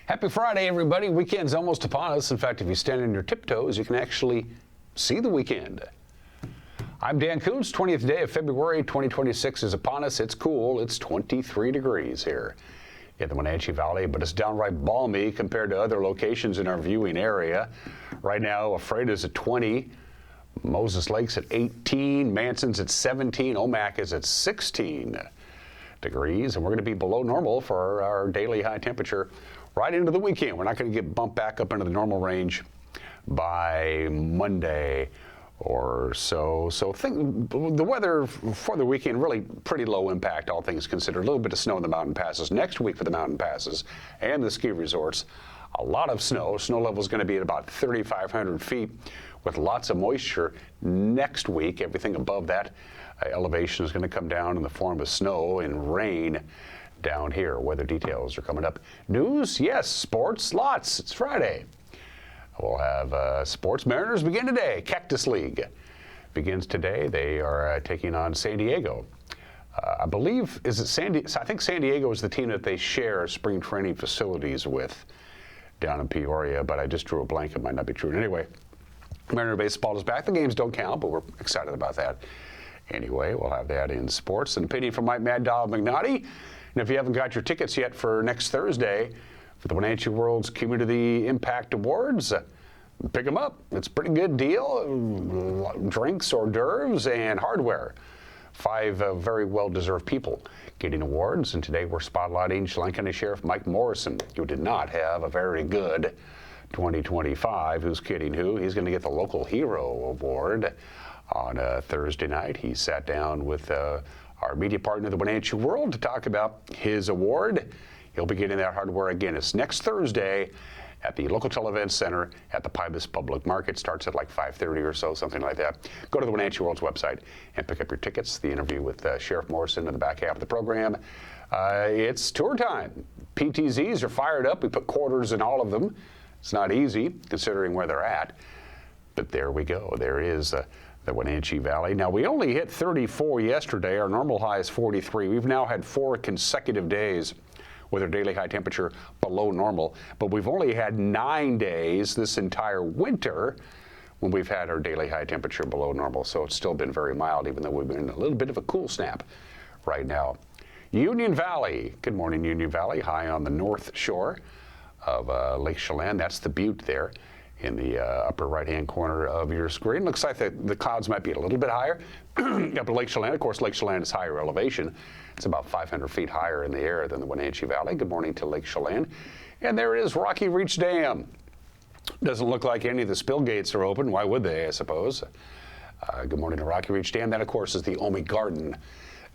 Happy Friday, everybody. Weekend's almost upon us. In fact, if you stand on your tiptoes, you can actually see the weekend. I'm Dan Kuntz. 20th day of February 2026 is upon us. It's cool. It's 23 degrees here in the Wenatchee Valley, but it's downright balmy compared to other locations in our viewing area. Right now, Ephrata's at 20, Moses Lake's at 18, Manson's at 17, Omak is at 16 degrees, and we're going to be below normal for our daily high temperature right into the weekend. We're not going to get bumped back up into the normal range by Monday or so. So think the weather for the weekend, really pretty low impact, all things considered. A little bit of snow in the mountain passes. Next week for the mountain passes and the ski resorts, a lot of snow. Snow level is going to be at about 3,500 feet with lots of moisture. Next week, everything above that elevation is going to come down in the form of snow and rain down here. Weather details are coming up. News, yes. Sports, lots. It's Friday. We'll have sports. Mariners begin today. Cactus League begins today. They are taking on San Diego. I believe, I think San Diego is the team that they share spring training facilities with down in Peoria, but I just drew a blank. It might not be true. Anyway, Mariner baseball is back. The games don't count, but we're excited about that. Anyway, we'll have that in sports. An opinion from Mike Mad Dog McNaughty. And if you haven't got your tickets yet for next Thursday for the Wenatchee World's Community Impact Awards, pick them up. It's a pretty good deal. Drinks, hors d'oeuvres, and hardware. 5 very well-deserved people getting awards. And today we're spotlighting Chelan County Sheriff Mike Morrison, who did not have a very good 2025. Who's kidding who? He's going to get the Local Hero Award on Thursday night. He sat down with our media partner, the Wenatchee World, to talk about his award. He'll be getting that hardware again. It's next Thursday at the local Televent Center at the Pybus Public Market. Starts at like 5:30 or so, something like that. Go to the Wenatchee World's website and pick up your tickets. The interview with Sheriff Morrison in the back half of the program. It's tour time. PTZs are fired up. We put quarters in all of them. It's not easy considering where they're at, but there we go. There is the Wenatchee Valley. Now, we only hit 34 yesterday. Our normal high is 43. We've now had 4 consecutive days with our daily high temperature below normal, but we've only had 9 days this entire winter when we've had our daily high temperature below normal. So it's still been very mild, even though we've been in a little bit of a cool snap right now. Union Valley. Good morning, Union Valley. High on the north shore of Lake Chelan. That's the butte there in the upper right-hand corner of your screen. Looks like the clouds might be a little bit higher up at Lake Chelan. Of course, Lake Chelan is higher elevation. It's about 500 feet higher in the air than the Wenatchee Valley. Good morning to Lake Chelan. And there is Rocky Reach Dam. Doesn't look like any of the spill gates are open. Why would they, I suppose? Good morning to Rocky Reach Dam. That, of course, is the Omi Garden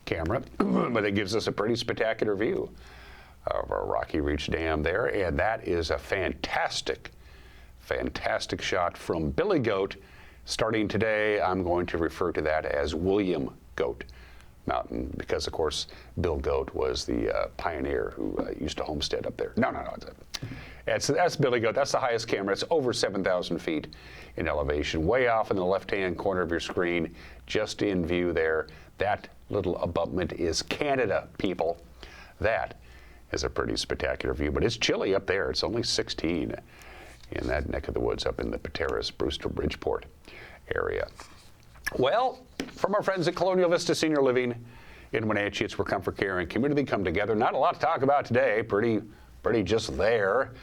camera, but it gives us a pretty spectacular view of our Rocky Reach Dam there. And that is a fantastic shot from Billy Goat. Starting today, I'm going to refer to that as William Goat Mountain because, of course, Bill Goat was the pioneer who used to homestead up there. No. That's Billy Goat. That's the highest camera. It's over 7,000 feet in elevation. Way off in the left-hand corner of your screen, just in view there. That little abutment is Canada, people. That is a pretty spectacular view, but it's chilly up there. It's only 16 in that neck of the woods up in the Pateras, Brewster, Bridgeport area. Well, from our friends at Colonial Vista Senior Living in Wenatchee, it's where comfort, care, and community come together. Not a lot to talk about today. Pretty just there.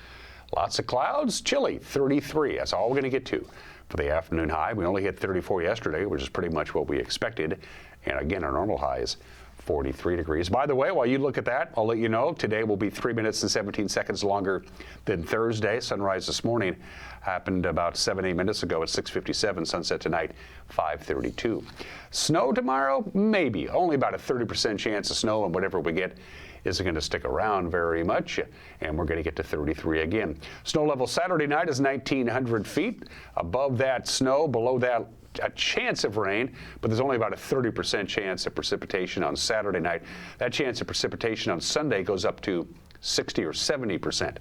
Lots of clouds, chilly, 33. That's all we're going to get to for the afternoon high. We only hit 34 yesterday, which is pretty much what we expected. And again, our normal high is 43 degrees. By the way, while you look at that, I'll let you know today will be 3 minutes and 17 seconds longer than Thursday. Sunrise this morning happened about 7-8 minutes ago at 6:57. Sunset tonight, 5:32. Snow tomorrow? Maybe. Only about a 30% chance of snow, and whatever we get isn't going to stick around very much, and we're going to get to 33 again. Snow level Saturday night is 1,900 feet. Above that snow, below that a chance of rain, but there's only about a 30% chance of precipitation on Saturday night. That chance of precipitation on Sunday goes up to 60 or 70%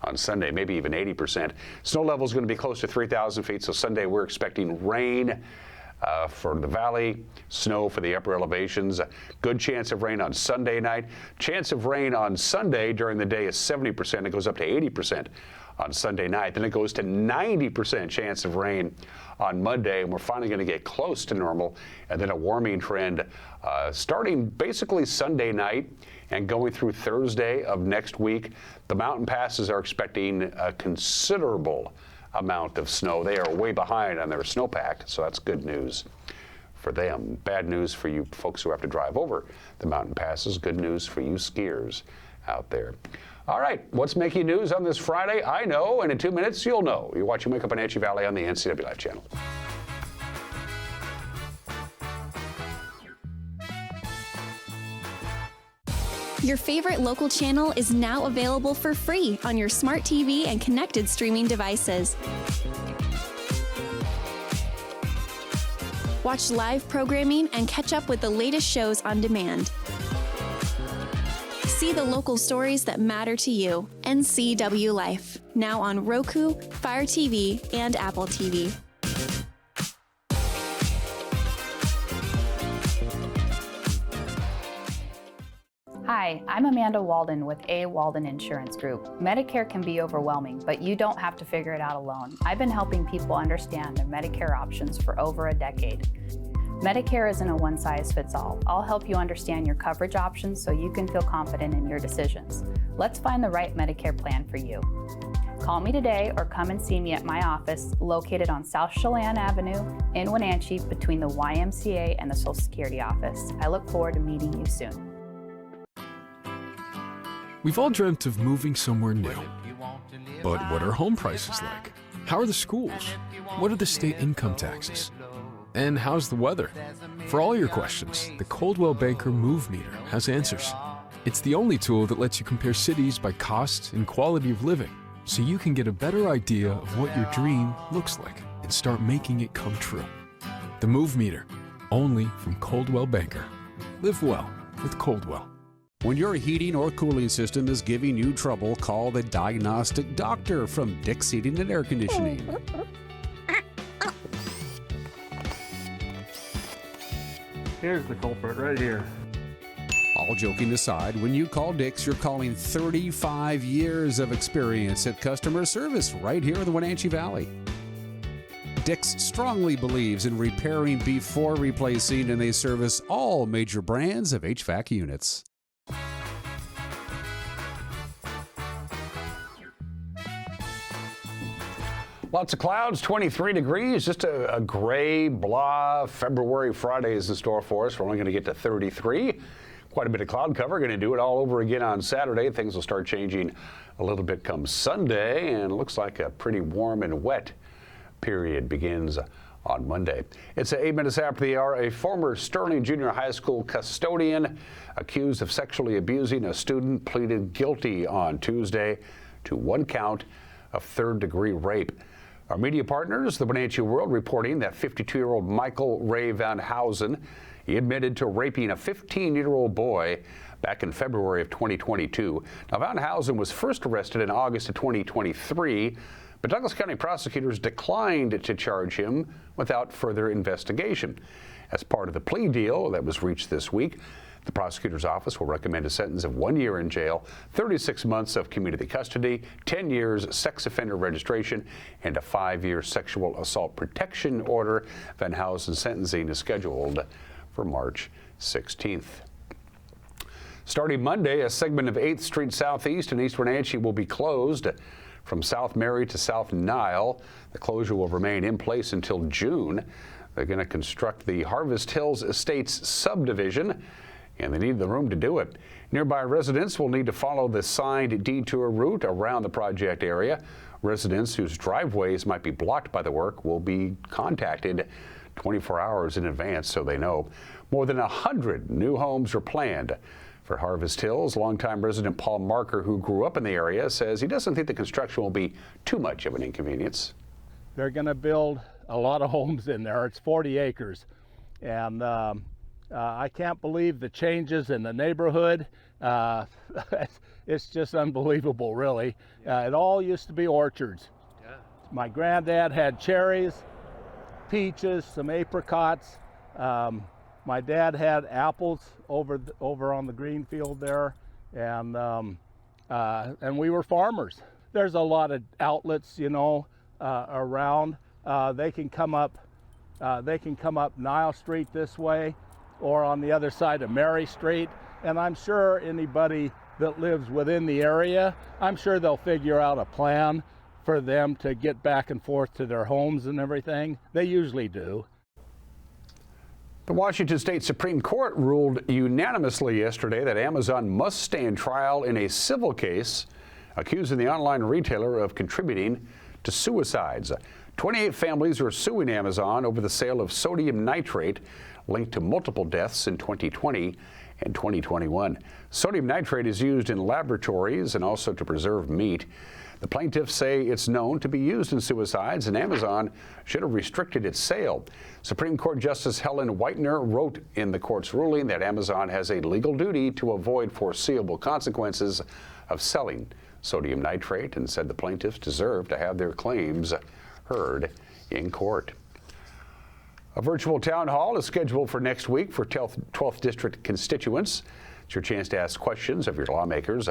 on Sunday, maybe even 80%. Snow level is going to be close to 3,000 feet, so Sunday we're expecting rain for the valley, snow for the upper elevations. Good chance of rain on Sunday night. Chance of rain on Sunday during the day is 70%. It goes up to 80% on Sunday night. Then it goes to 90% chance of rain on Monday, and we're finally going to get close to normal. And then a warming trend starting basically Sunday night and going through Thursday of next week. The mountain passes are expecting a considerable amount of snow. They are way behind on their snowpack, so that's good news for them. Bad news for you folks who have to drive over the mountain passes. Good news for you skiers out there. All right, what's making news on this Friday? I know, and in 2 minutes, you'll know. You're watching Wake Up Wenatchee Valley on the NCW Live channel. Your favorite local channel is now available for free on your smart TV and connected streaming devices. Watch live programming and catch up with the latest shows on demand. See the local stories that matter to you. NCW Life, now on Roku, Fire TV, and Apple TV. Hi, I'm Amanda Walden with A. Walden Insurance Group. Medicare can be overwhelming, but you don't have to figure it out alone. I've been helping people understand their Medicare options for over a decade. Medicare isn't a one-size-fits-all. I'll help you understand your coverage options so you can feel confident in your decisions. Let's find the right Medicare plan for you. Call me today or come and see me at my office located on South Chelan Avenue in Wenatchee between the YMCA and the Social Security office. I look forward to meeting you soon. We've all dreamt of moving somewhere new. But what are home prices like? How are the schools? What are the state income taxes? And how's the weather? For all your questions, the Coldwell Banker Move Meter has answers. It's the only tool that lets you compare cities by cost and quality of living, so you can get a better idea of what your dream looks like and start making it come true. The Move Meter, only from Coldwell Banker. Live well with Coldwell. When your heating or cooling system is giving you trouble, call the diagnostic doctor from Dick's Heating and Air Conditioning. Here's the culprit right here. All joking aside, when you call Dick's, you're calling 35 years of experience at customer service right here in the Wenatchee Valley. Dick's strongly believes in repairing before replacing, and they service all major brands of HVAC units. Lots of clouds, 23 degrees, just a gray, blah, February Friday is in store for us. We're only going to get to 33. Quite a bit of cloud cover. Going to do it all over again on Saturday. Things will start changing a little bit come Sunday, and it looks like a pretty warm and wet period begins on Monday. It's 8 minutes after the hour. A former Sterling Junior High School custodian accused of sexually abusing a student pleaded guilty on Tuesday to one count of third-degree rape. Our media partners, the Wenatchee World, reporting that 52-year-old Michael Ray Van Housen, he admitted to raping a 15-year-old boy back in February of 2022. Now, Van Housen was first arrested in August of 2023, but Douglas County prosecutors declined to charge him without further investigation. As part of the plea deal that was reached this week, the prosecutor's office will recommend a sentence of 1 year in jail, 36 months of community custody, 10 years sex offender registration, and a 5-year sexual assault protection order. Van Housen's sentencing is scheduled for March 16th. Starting Monday, a segment of 8th Street Southeast in East Wenatchee will be closed. From South Mary to South Nile, the closure will remain in place until June. They're going to construct the Harvest Hills Estates subdivision, and they need the room to do it. Nearby residents will need to follow the signed detour route around the project area. Residents whose driveways might be blocked by the work will be contacted 24 hours in advance so they know. More than 100 new homes are planned for Harvest Hills. Longtime resident Paul Marker, who grew up in the area, says he doesn't think the construction will be too much of an inconvenience. They're going to build a lot of homes in there. It's 40 acres. And I can't believe the changes in the neighborhood. It's just unbelievable, really. It all used to be orchards. Yeah. My granddad had cherries, peaches, some apricots. My dad had apples over on the green field there, and we were farmers. There's a lot of outlets, you know, around. They can come up Nile Street this way, or on the other side of Mary Street. And I'm sure anybody that lives within the area, I'm sure they'll figure out a plan for them to get back and forth to their homes and everything. They usually do. The Washington State Supreme Court ruled unanimously yesterday that Amazon must stand trial in a civil case accusing the online retailer of contributing to suicides. 28 families are suing Amazon over the sale of sodium nitrate linked to multiple deaths in 2020 and 2021. Sodium nitrate is used in laboratories and also to preserve meat. The plaintiffs say it's known to be used in suicides, and Amazon should have restricted its sale. Supreme Court Justice Helen Whitener wrote in the court's ruling that Amazon has a legal duty to avoid foreseeable consequences of selling sodium nitrate, and said the plaintiffs deserve to have their claims heard in court. A virtual town hall is scheduled for next week for 12th District constituents. It's your chance to ask questions of your lawmakers.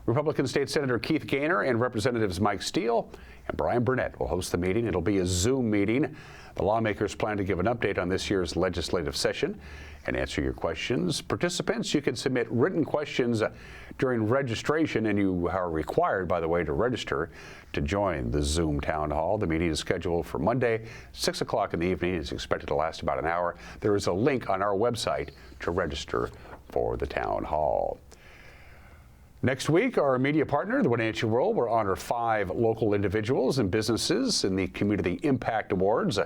Republican State Senator Keith Gaynor and Representatives Mike Steele and Brian Burnett will host the meeting. It'll be a Zoom meeting. The lawmakers plan to give an update on this year's legislative session and answer your questions. Participants, you can submit written questions during registration, and you are required, by the way, to register to join the Zoom town hall. The meeting is scheduled for Monday, 6 o'clock in the evening. It's expected to last about an hour. There is a link on our website to register for the town hall. Next week, our media partner, the Wenatchee World, will honor 5 local individuals and businesses in the Community Impact Awards,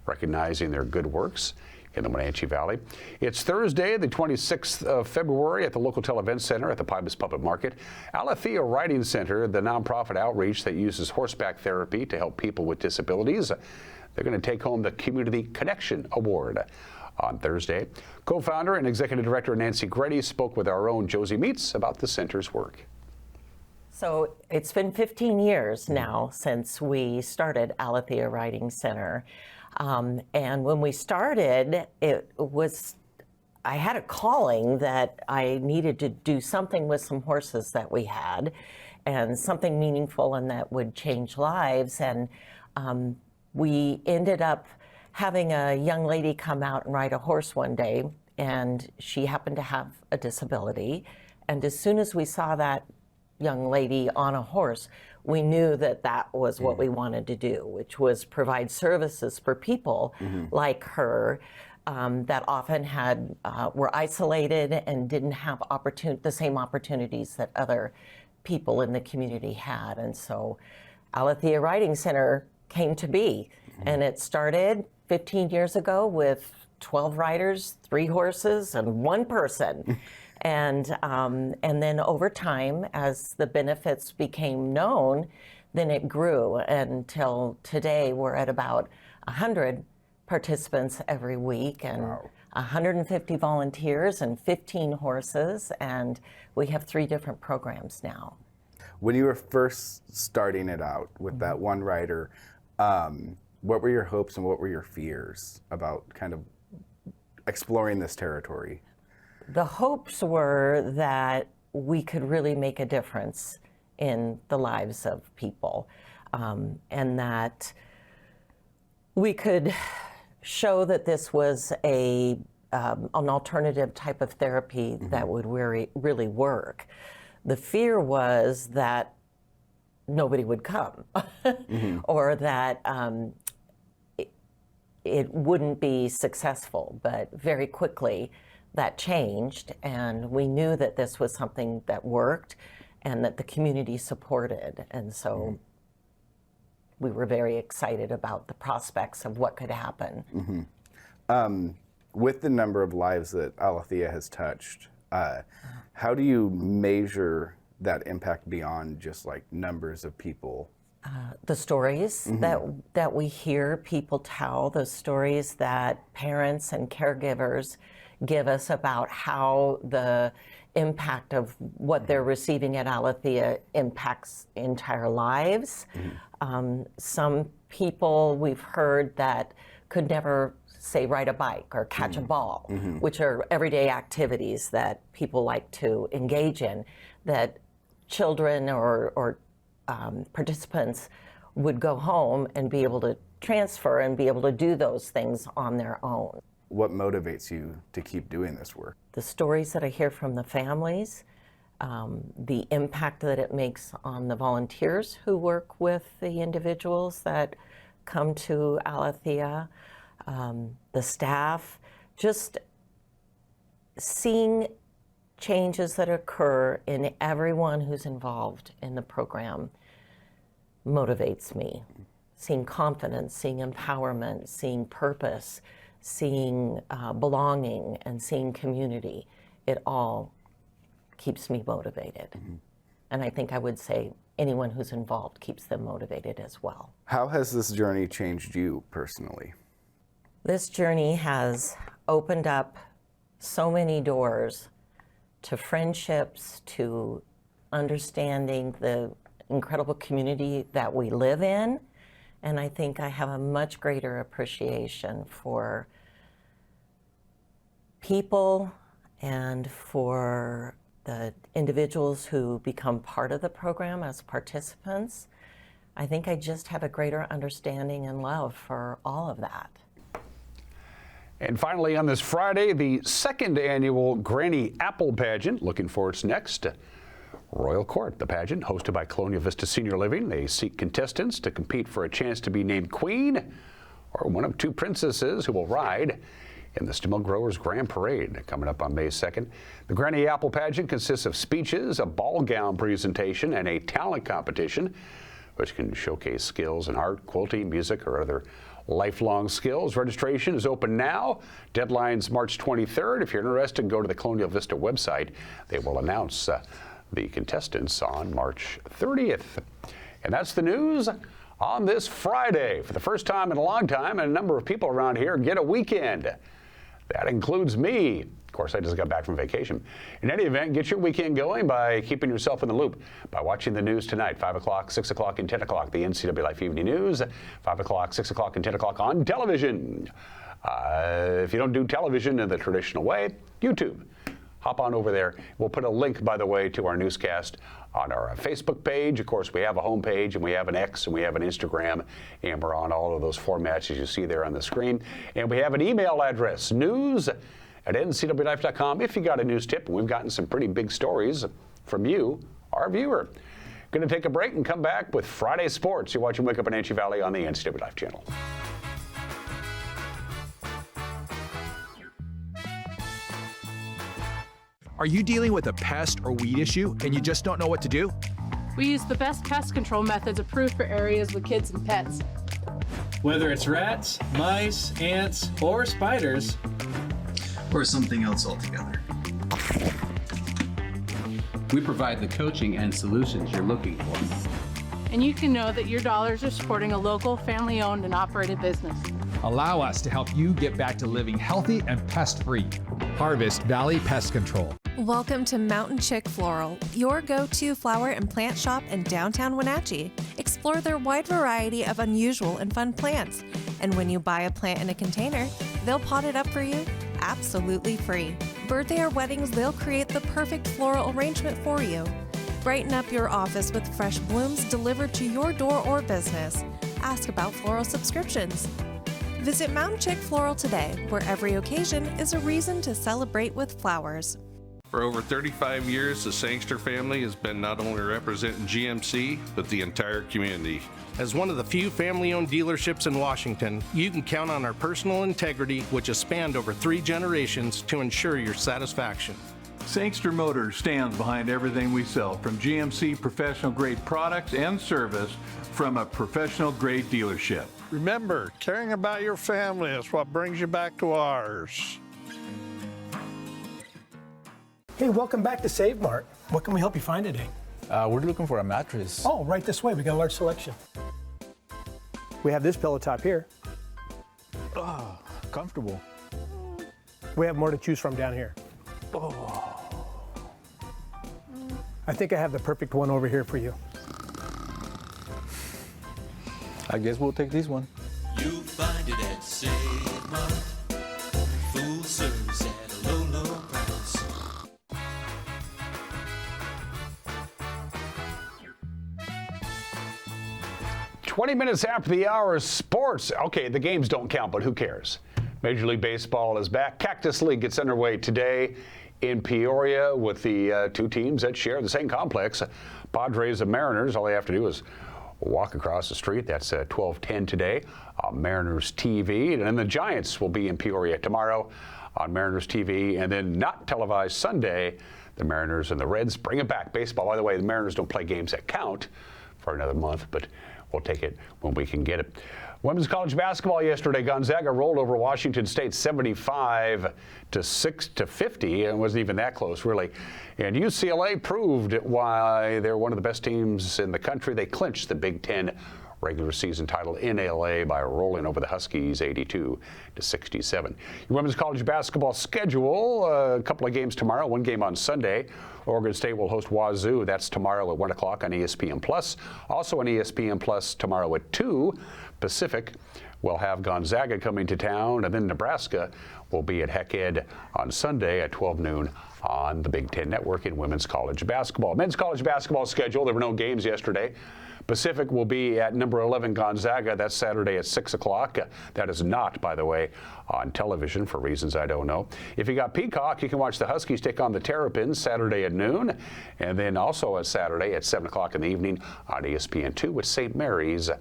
recognizing their good works in the Wenatchee Valley. It's Thursday, the 26th of February at the local Event Center at the Pybus Public Market. Alethea Writing Center, the nonprofit outreach that uses horseback therapy to help people with disabilities, they're going to take home the Community Connection Award on Thursday. Co-founder and executive director Nancy Greddy spoke with our own Josie Meats about the center's work. So it's been 15 years now since we started Alethea Writing Center. And when we started, I had a calling that I needed to do something with some horses that we had, and something meaningful and that would change lives. And we ended up having a young lady come out and ride a horse one day, and she happened to have a disability. And as soon as we saw that young lady on a horse, we knew that that was what we wanted to do, which was provide services for people like her that often were isolated and didn't have the same opportunities that other people in the community had. And so Alethea Writing Center came to be, and it started 15 years ago with 12 riders, 3 horses, and 1 person. And then over time, as the benefits became known, then it grew until today we're at about 100 participants every week, and 150 volunteers and 15 horses, and we have 3 different programs now. When you were first starting it out with that 1 rider, what were your hopes and what were your fears about kind of exploring this territory? The hopes were that we could really make a difference in the lives of people, and that we could show that this was an alternative type of therapy that would really work. The fear was that nobody would come, or that it wouldn't be successful. But very quickly that changed, and we knew that this was something that worked and that the community supported. And so we were very excited about the prospects of what could happen. With the number of lives that Alethea has touched, how do you measure that impact beyond just like numbers of people? The stories that we hear people tell, the stories that parents and caregivers give us about how the impact of what they're receiving at Alethea impacts entire lives. Some people we've heard that could never, say, ride a bike or catch a ball, which are everyday activities that people like to engage in, that children or participants would go home and be able to transfer and be able to do those things on their own. What motivates you to keep doing this work? The stories that I hear from the families, the impact that it makes on the volunteers who work with the individuals that come to Alethea, the staff, just seeing changes that occur in everyone who's involved in the program motivates me. Seeing confidence, seeing empowerment, seeing purpose, seeing belonging, and seeing community, it all keeps me motivated. And I think I would say anyone who's involved keeps them motivated as well. How has this journey changed you personally? This journey has opened up so many doors to friendships, to understanding the incredible community that we live in. And I think I have a much greater appreciation for people and for the individuals who become part of the program as participants. I think I just have a greater understanding and love for all of that. And finally, on this Friday, the second annual Granny Apple Pageant, looking for its next Royal Court. The pageant, hosted by Colonial Vista Senior Living, they seek contestants to compete for a chance to be named queen or one of two princesses who will ride in the Stimmill Growers Grand Parade coming up on May 2nd. The Granny Apple Pageant consists of speeches, a ball gown presentation, and a talent competition, which can showcase skills in art, quilting, music, or other lifelong skills. Registration is open now. Deadline's March 23rd. If you're interested, go to the Colonial Vista website. They will announce the contestants on March 30th. And that's the news on this Friday. For the first time in a long time, a number of people around here get a weekend. That includes me. Of course, I just got back from vacation. In any event, get your weekend going by keeping yourself in the loop by watching the news tonight, 5 o'clock, 6 o'clock, and 10 o'clock, the NCW Life Evening News, 5 o'clock, 6 o'clock, and 10 o'clock on television. If you don't do television in the traditional way, YouTube. Hop on over there. We'll put a link, by the way, to our newscast on our Facebook page. Of course, we have a homepage, and we have an X, and we have an Instagram, and we're on all of those formats as you see there on the screen. And we have an email address, news@ncwlife.com, if you got a news tip. And we've gotten some pretty big stories from you, our viewer. Going to take a break and come back with Friday Sports. You're watching Wake Up Wenatchee Valley on the NCW Life channel. Are you dealing with a pest or weed issue and you just don't know what to do? We use the best pest control methods approved for areas with kids and pets. Whether it's rats, mice, ants, or spiders, or something else altogether. We provide the coaching and solutions you're looking for. And you can know that your dollars are supporting a local, family-owned and operated business. Allow us to help you get back to living healthy and pest-free. Harvest Valley Pest Control. Welcome to Mountain Chick Floral, your go-to flower and plant shop in downtown Wenatchee. Explore their wide variety of unusual and fun plants. And when you buy a plant in a container, they'll pot it up for you absolutely free. Birthday or weddings, they'll create the perfect floral arrangement for you. Brighten up your office with fresh blooms delivered to your door or business. Ask about floral subscriptions. Visit Mountain Chick Floral today, where every occasion is a reason to celebrate with flowers. For over 35 years, the Sangster family has been not only representing GMC, but the entire community. As one of the few family-owned dealerships in Washington, you can count on our personal integrity, which has spanned over 3 generations, to ensure your satisfaction. Sangster Motors stands behind everything we sell, from GMC professional-grade products and service from a professional-grade dealership. Remember, caring about your family is what brings you back to ours. Hey, welcome back to Save Mart. What can we help you find today? We're looking for a mattress. Oh, right this way. We got a large selection. We have this pillow top here. Oh, comfortable. We have more to choose from down here. Oh. I think I have the perfect one over here for you. I guess we'll take this one. You find find it at Sigma. Full service at a low, low price. "20 minutes after the hour, sports." Okay, the games don't count, but who cares? Major League Baseball is back. Cactus League gets underway today in Peoria with the two teams that share the same complex, Padres and Mariners. All they have to do is walk across the street. That's at 12:10 today on Mariners TV. And then the Giants will be in Peoria tomorrow on Mariners TV. And then not televised Sunday, the Mariners and the Reds bring it back. Baseball, by the way, the Mariners don't play games that count for another month, but we'll take it when we can get it. Women's college basketball yesterday, Gonzaga rolled over Washington State 75-50, and it wasn't even that close, really. And UCLA proved why they're one of the best teams in the country. They clinched the Big Ten regular season title in LA by rolling over the Huskies 82-67. Your women's college basketball schedule, a couple of games tomorrow, one game on Sunday. Oregon State will host Wazoo. That's tomorrow at 1 o'clock on ESPN+. Also on ESPN+ tomorrow at 2 Pacific. We'll have Gonzaga coming to town, and then Nebraska will be at Heck Ed on Sunday at 12 noon on the Big Ten Network in women's college basketball. Men's college basketball schedule, there were no games yesterday. Pacific will be at number 11 Gonzaga. That's Saturday at 6 o'clock. That is not, by the way, on television for reasons I don't know. If you got Peacock, you can watch the Huskies take on the Terrapins Saturday at noon. And then also on Saturday at 7 o'clock in the evening on ESPN2 with St. Mary's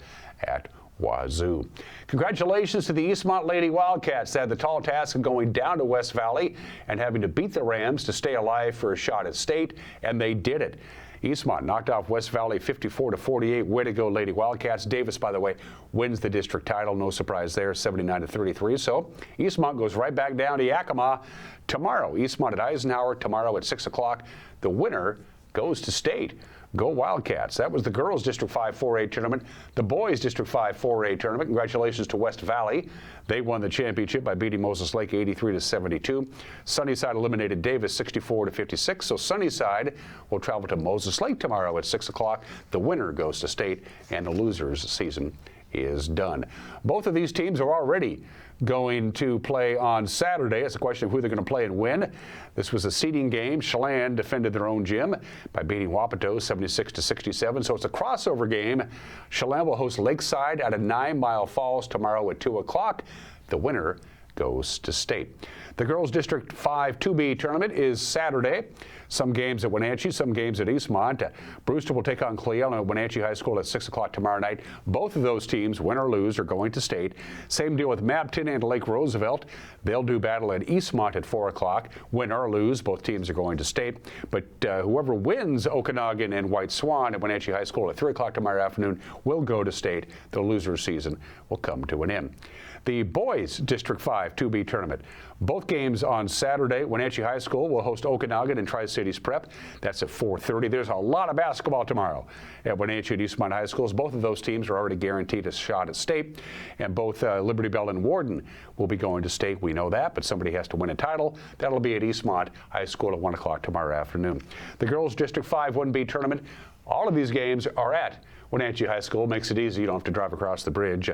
at Wazoo. Congratulations to the Eastmont Lady Wildcats. They had the tall task of going down to West Valley and having to beat the Rams to stay alive for a shot at state, and they did it. Eastmont knocked off West Valley 54-48. Way to go, Lady Wildcats. Davis, by the way, wins the district title. No surprise there, 79-33. So Eastmont goes right back down to Yakima tomorrow. Eastmont at Eisenhower tomorrow at 6 o'clock. The winner goes to state. Go Wildcats. That was the girls' District 5 4A tournament. The boys' District 5 4A tournament. Congratulations to West Valley. They won the championship by beating Moses Lake 83-72. Sunnyside eliminated Davis 64-56. So Sunnyside will travel to Moses Lake tomorrow at 6 o'clock. The winner goes to state, and the losers' season is done. Both of these teams are already going to play on Saturday. It's a question of who they're going to play and when. This was a seeding game. Chelan defended their own gym by beating Wapato 76-67. So it's a crossover game. Chelan will host Lakeside out of 9 Mile Falls tomorrow at 2 o'clock. The winner goes to state. The girls' District 5 2B tournament is Saturday. Some games at Wenatchee, some games at Eastmont. Brewster will take on Cleon at Wenatchee High School at 6 o'clock tomorrow night. Both of those teams, win or lose, are going to state. Same deal with Mapton and Lake Roosevelt. They'll do battle at Eastmont at 4 o'clock. Win or lose, both teams are going to state. But whoever wins Okanagan and White Swan at Wenatchee High School at 3 o'clock tomorrow afternoon will go to state. The loser's season will come to an end. The boys' District 5 2B tournament. Both games on Saturday. Wenatchee High School will host Okanagan and Tri-Cities Prep. That's at 4:30. There's a lot of basketball tomorrow at Wenatchee and Eastmont High Schools. Both of those teams are already guaranteed a shot at state. And both Liberty Bell and Warden will be going to state. We know that, but somebody has to win a title. That'll be at Eastmont High School at 1 o'clock tomorrow afternoon. The girls' District 5 1B tournament. All of these games are at Wenatchee High School. Makes it easy. You don't have to drive across the bridge.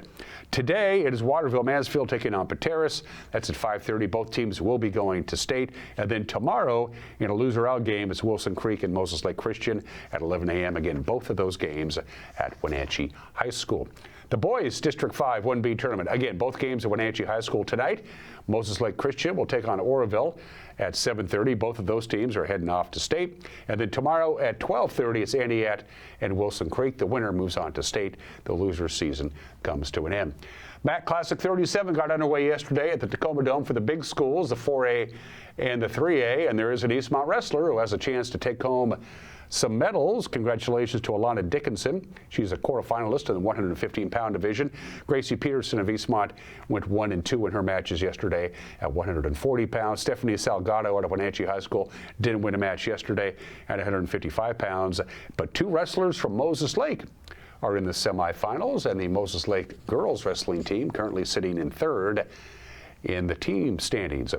Today, it is Waterville-Mansfield taking on Pateros. That's at 5:30. Both teams will be going to state. And then tomorrow, in a loser-out game, it's Wilson Creek and Moses Lake Christian at 11 a.m. Again, both of those games at Wenatchee High School. The boys' District 5 1B tournament. Again, both games at Wenatchee High School tonight. Moses Lake Christian will take on Oroville at 7:30. Both of those teams are heading off to state. And then tomorrow at 12:30, it's Antioch and Wilson Creek. The winner moves on to state. The loser's season comes to an end. MAC Classic 37 got underway yesterday at the Tacoma Dome for the big schools, the 4A and the 3A. And there is an Eastmont wrestler who has a chance to take home some medals. Congratulations to Alana Dickinson. She's a quarterfinalist in the 115-pound division. Gracie Peterson of Eastmont went 1-2 in her matches yesterday at 140 pounds. Stephanie Salgado out of Wenatchee High School didn't win a match yesterday at 155 pounds. But two wrestlers from Moses Lake are in the semifinals, and the Moses Lake girls wrestling team currently sitting in third in the team standings.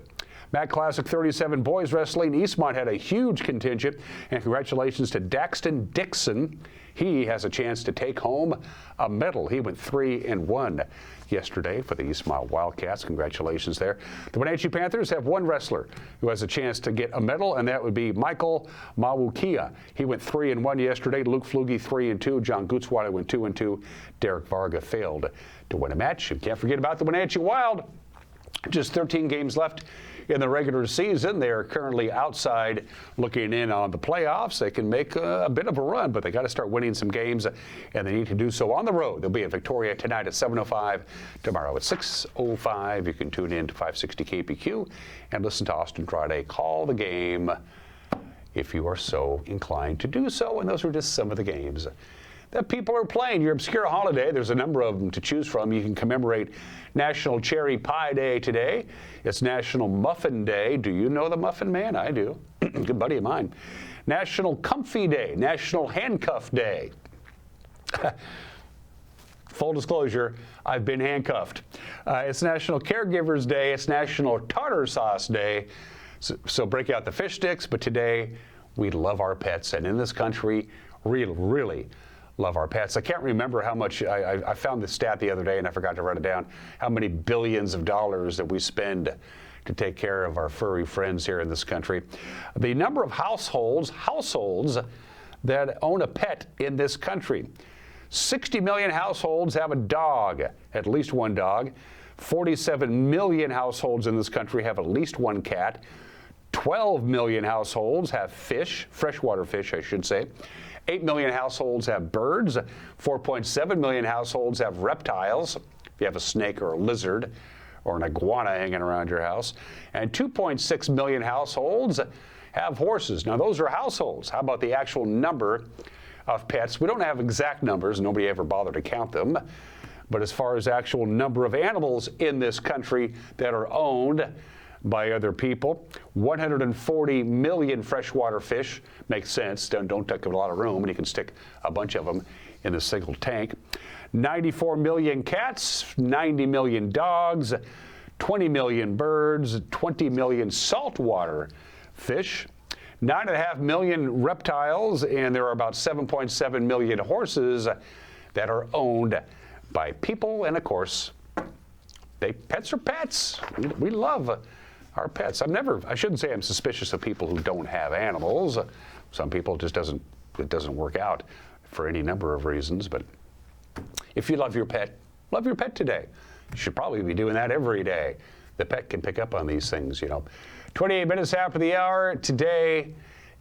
Mac Classic 37 boys wrestling. Eastmont had a huge contingent, and congratulations to Daxton Dixon. He has a chance to take home a medal. He went 3-1 yesterday for the Eastmont Wildcats. Congratulations there. The Wenatchee Panthers have one wrestler who has a chance to get a medal, and that would be Michael Mawukia. He went 3-1 yesterday. Luke Flugie 3-2. John Gutzweiler went 2-2. Derek Varga failed to win a match. And can't forget about the Wenatchee Wild. Just 13 games left in the regular season. They are currently outside looking in on the playoffs. They can make a bit of a run, but they got to start winning some games, and they need to do so on the road. They'll be in Victoria tonight at 7:05, tomorrow at 6:05. You can tune in to 560 KPQ and listen to Austin Friday call the game if you are so inclined to do so. And those are just some of the games that people are playing. Your obscure holiday, there's a number of them to choose from. You can commemorate National Cherry Pie Day today. It's National Muffin Day. Do you know the Muffin Man? I do. Good buddy of mine. National Comfy Day. National Handcuff Day. Full disclosure, I've been handcuffed. It's National Caregivers Day. It's National Tartar Sauce Day. So break out the fish sticks, but today we love our pets. And in this country, really love our pets. I can't remember how much, I found this stat the other day and I forgot to write it down, how many billions of dollars that we spend to take care of our furry friends here in this country. The number of households that own a pet in this country. 60 million households have a dog, at least one dog. 47 million households in this country have at least one cat. 12 million households have fish, freshwater fish, I should say. 8 million households have birds. 4.7 million households have reptiles, if you have a snake or a lizard or an iguana hanging around your house. And 2.6 million households have horses. Now, those are households. How about the actual number of pets? We don't have exact numbers. Nobody ever bothered to count them. But as far as actual number of animals in this country that are owned by other people, 140 million freshwater fish. Makes sense. Don't take up a lot of room, and you can stick a bunch of them in a single tank. 94 million cats, 90 million dogs, 20 million birds, 20 million saltwater fish, 9.5 million reptiles, and there are about 7.7 million horses that are owned by people. And of course, pets are pets. We love our pets. I shouldn't say I'm suspicious of people who don't have animals. Some people it doesn't work out for any number of reasons. But if you love your pet today. You should probably be doing that every day. The pet can pick up on these things, 28 minutes after the hour today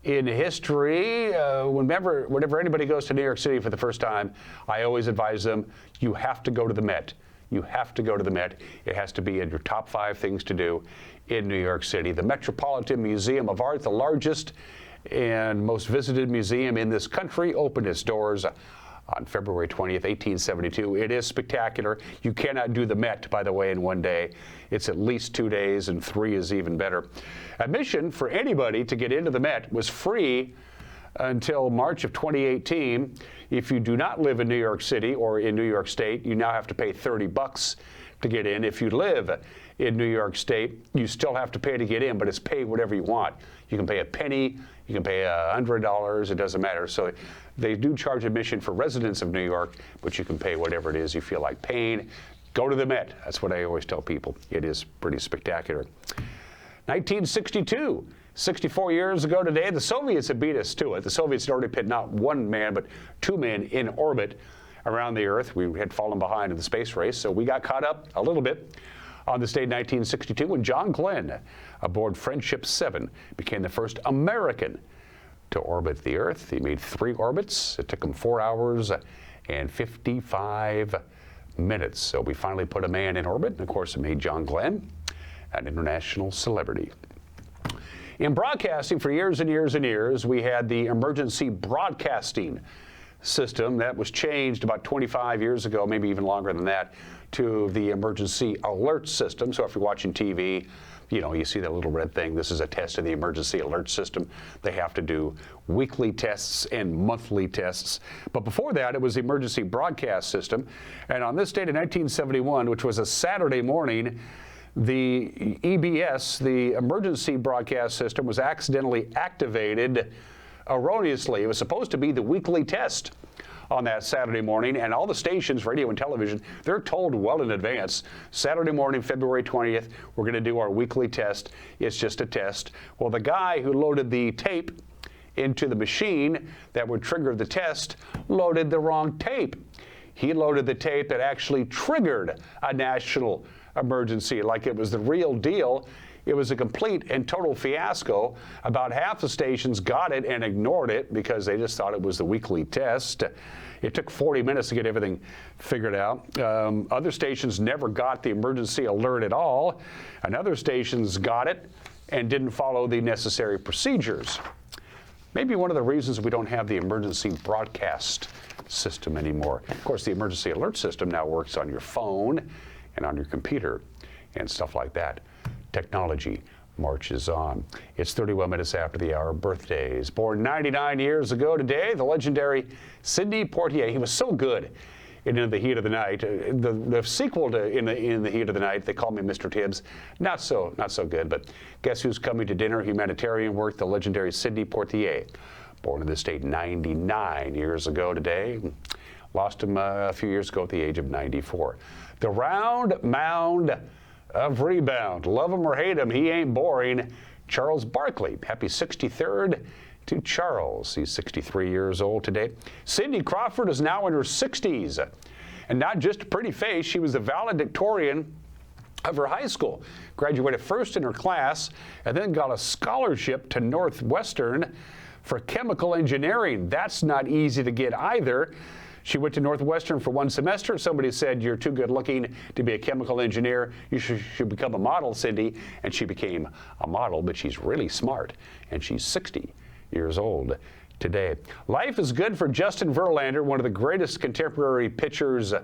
in history. Whenever anybody goes to New York City for the first time, I always advise them, you have to go to the Met. You have to go to the Met. It has to be in your top 5 things to do in New York City. The Metropolitan Museum of Art, the largest and most visited museum in this country, opened its doors on February 20th, 1872. It is spectacular. You cannot do the Met, by the way, in one day. It's at least 2 days, and 3 is even better. Admission for anybody to get into the Met was free until March of 2018. If you do not live in New York City or in New York State, you now have to pay $30 to get in. If you live in New York State, you still have to pay to get in, but it's pay whatever you want. You can pay a penny, you can pay $100, it doesn't matter. So they do charge admission for residents of New York, but you can pay whatever it is you feel like paying. Go to the Met. That's what I always tell people. It is pretty spectacular. 1962. 64 years ago today, the Soviets had beat us to it. The Soviets had already put not one man, but 2 men in orbit around the Earth. We had fallen behind in the space race, so we got caught up a little bit on this day in 1962 when John Glenn, aboard Friendship 7, became the first American to orbit the Earth. He made 3 orbits. It took him 4 hours and 55 minutes. So we finally put a man in orbit, and of course it made John Glenn an international celebrity. In broadcasting, for years and years and years, we had the emergency broadcasting system that was changed about 25 years ago, maybe even longer than that, to the emergency alert system. So if you're watching TV, you see that little red thing. This is a test of the emergency alert system. They have to do weekly tests and monthly tests. But before that, it was the emergency broadcast system. And on this date in 1971, which was a Saturday morning, The EBS, the emergency broadcast system, was accidentally activated erroneously. It was supposed to be the weekly test on that Saturday morning, and all the stations, radio and television, they're told well in advance, Saturday morning, February 20th, we're going to do our weekly test. It's just a test. Well, the guy who loaded the tape into the machine that would trigger the test loaded the wrong tape. He loaded the tape that actually triggered a national emergency like it was the real deal. It was a complete and total fiasco. About half the stations got it and ignored it because they just thought it was the weekly test. It took 40 minutes to get everything figured out. Other stations never got the emergency alert at all, and other stations got it and didn't follow the necessary procedures. Maybe one of the reasons we don't have the emergency broadcast system anymore. Of course, the emergency alert system now works on your phone and on your computer and stuff like that. Technology marches on. It's 31 minutes after the hour. Birthdays. Born 99 years ago today, the legendary Sidney Poitier. He was so good in the Heat of the Night. The sequel to In the Heat of the Night, they call me Mr. Tibbs. Not so good, but guess who's coming to dinner? Humanitarian work, the legendary Sidney Poitier. Born in this state 99 years ago today. Lost him a few years ago at the age of 94. The round mound of rebound. Love him or hate him, he ain't boring. Charles Barkley. Happy 63rd to Charles. He's 63 years old today. Cindy Crawford is now in her 60s. And not just a pretty face, she was the valedictorian of her high school. Graduated first in her class and then got a scholarship to Northwestern for chemical engineering. That's not easy to get either. She went to Northwestern for one semester. Somebody said, you're too good looking to be a chemical engineer. You should become a model, Cindy. And she became a model, but she's really smart. And she's 60 years old today. Life is good for Justin Verlander, one of the greatest contemporary pitchers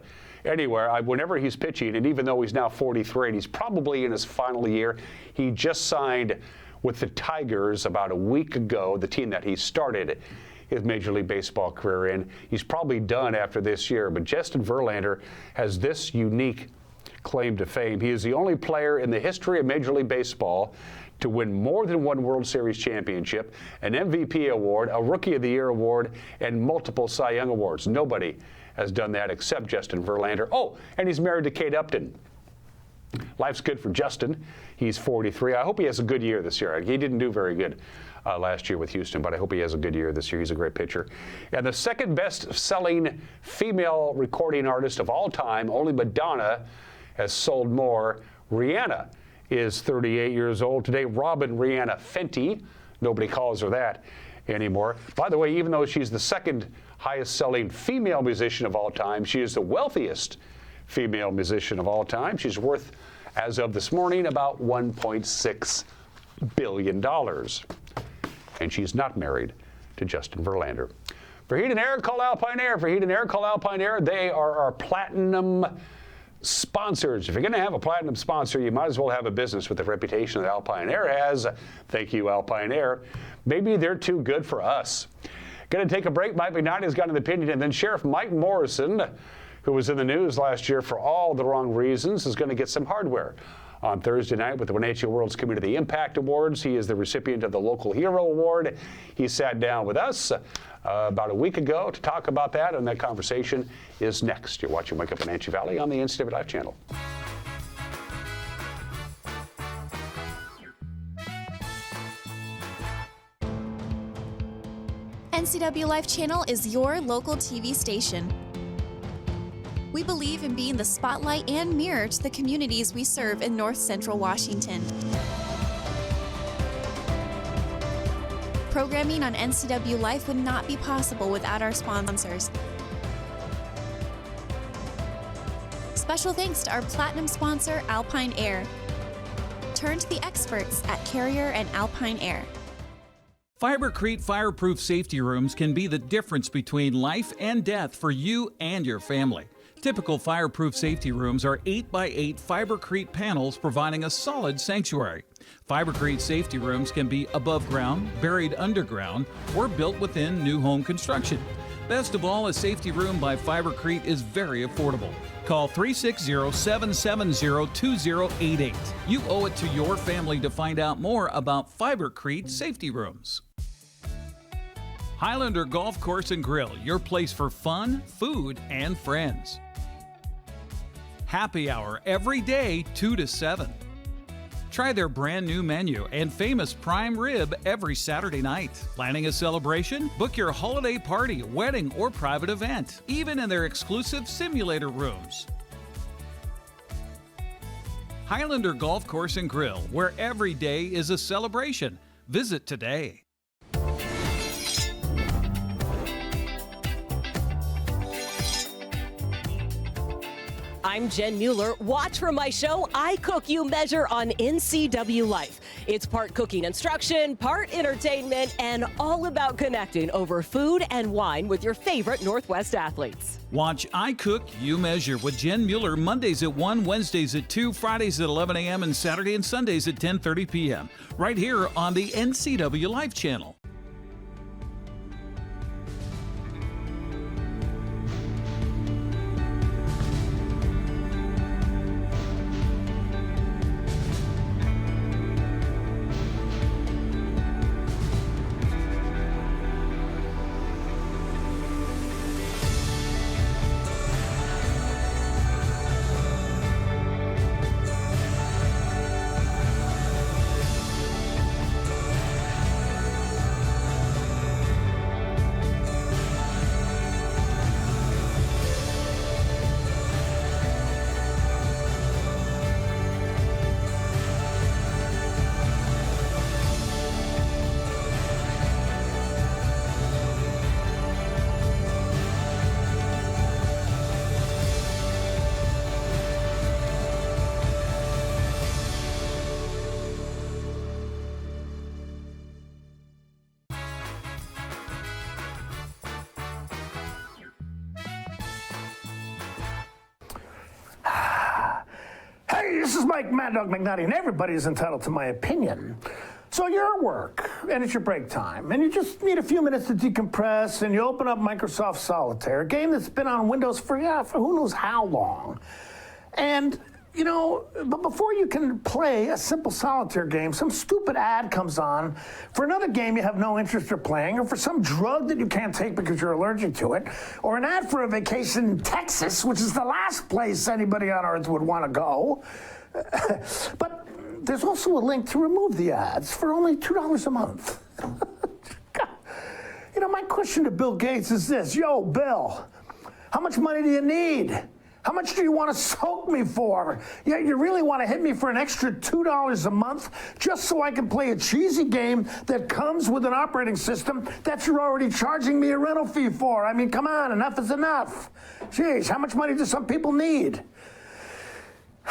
anywhere. Whenever he's pitching, and even though he's now 43 and he's probably in his final year, he just signed with the Tigers about a week ago, the team that he started his Major League Baseball career in. He's probably done after this year, but Justin Verlander has this unique claim to fame. He is the only player in the history of Major League Baseball to win more than one World Series championship, an MVP award, a Rookie of the Year award, and multiple Cy Young awards. Nobody has done that except Justin Verlander. Oh, and he's married to Kate Upton. Life's good for Justin. He's 43. I hope he has a good year this year. He didn't do very good last year with Houston, but I hope he has a good year this year. He's a great pitcher. And the second best-selling female recording artist of all time, only Madonna has sold more. Rihanna is 38 years old today. Robin Rihanna Fenty. Nobody calls her that anymore. By the way, even though she's the second highest-selling female musician of all time, she is the wealthiest female musician of all time. She's worth, as of this morning, about $1.6 billion. And she's not married to Justin Verlander. For Heat and Air, call Alpine Air. For Heat and Air, call Alpine Air. They are our platinum sponsors. If you're going to have a platinum sponsor, you might as well have a business with the reputation that Alpine Air has. Thank you, Alpine Air. Maybe they're too good for us. Going to take a break. Mike McKnight's got an opinion, and then Sheriff Mike Morrison, who was in the news last year for all the wrong reasons, is going to get some hardware on Thursday night with the Wenatchee World's Community Impact Awards. He is the recipient of the Local Hero Award. He sat down with us about a week ago to talk about that, and that conversation is next. You're watching Wake Up Wenatchee Valley on the NCW Live channel. NCW Live channel is your local TV station. We believe in being the spotlight and mirror to the communities we serve in North Central Washington. Programming on NCW Life would not be possible without our sponsors. Special thanks to our platinum sponsor, Alpine Air. Turn to the experts at Carrier and Alpine Air. Fibercrete fireproof safety rooms can be the difference between life and death for you and your family. Typical fireproof safety rooms are 8x8 Fibercrete panels providing a solid sanctuary. Fibercrete safety rooms can be above ground, buried underground, or built within new home construction. Best of all, a safety room by Fibercrete is very affordable. Call 360-770-2088. You owe it to your family to find out more about Fibercrete safety rooms. Highlander Golf Course and Grill, your place for fun, food, and friends. Happy hour every day, 2 to 7. Try their brand new menu and famous prime rib every Saturday night. Planning a celebration? Book your holiday party, wedding, or private event, even in their exclusive simulator rooms. Highlander Golf Course and Grill, where every day is a celebration. Visit today. I'm Jen Mueller. Watch for my show, I Cook, You Measure on NCW Life. It's part cooking instruction, part entertainment, and all about connecting over food and wine with your favorite Northwest athletes. Watch I Cook, You Measure with Jen Mueller Mondays at 1, Wednesdays at 2, Fridays at 11 a.m., and Saturday and Sundays at 10:30 p.m. right here on the NCW Life channel. Hey, this is Mike Mad Dog McNutty, and everybody's entitled to my opinion. So you're at work, and it's your break time, and you just need a few minutes to decompress, and you open up Microsoft Solitaire, a game that's been on Windows for who knows how long. And, you know, but before you can play a simple solitaire game, some stupid ad comes on for another game you have no interest in playing, or for some drug that you can't take because you're allergic to it, or an ad for a vacation in Texas, which is the last place anybody on earth would want to go. But there's also a link to remove the ads for only $2 a month. You know, my question to Bill Gates is this: Yo, Bill, how much money do you need? How much do you want to soak me for? Yeah, you really want to hit me for an extra $2 a month just so I can play a cheesy game that comes with an operating system that you're already charging me a rental fee for? I mean, come on, enough is enough. Jeez, how much money do some people need?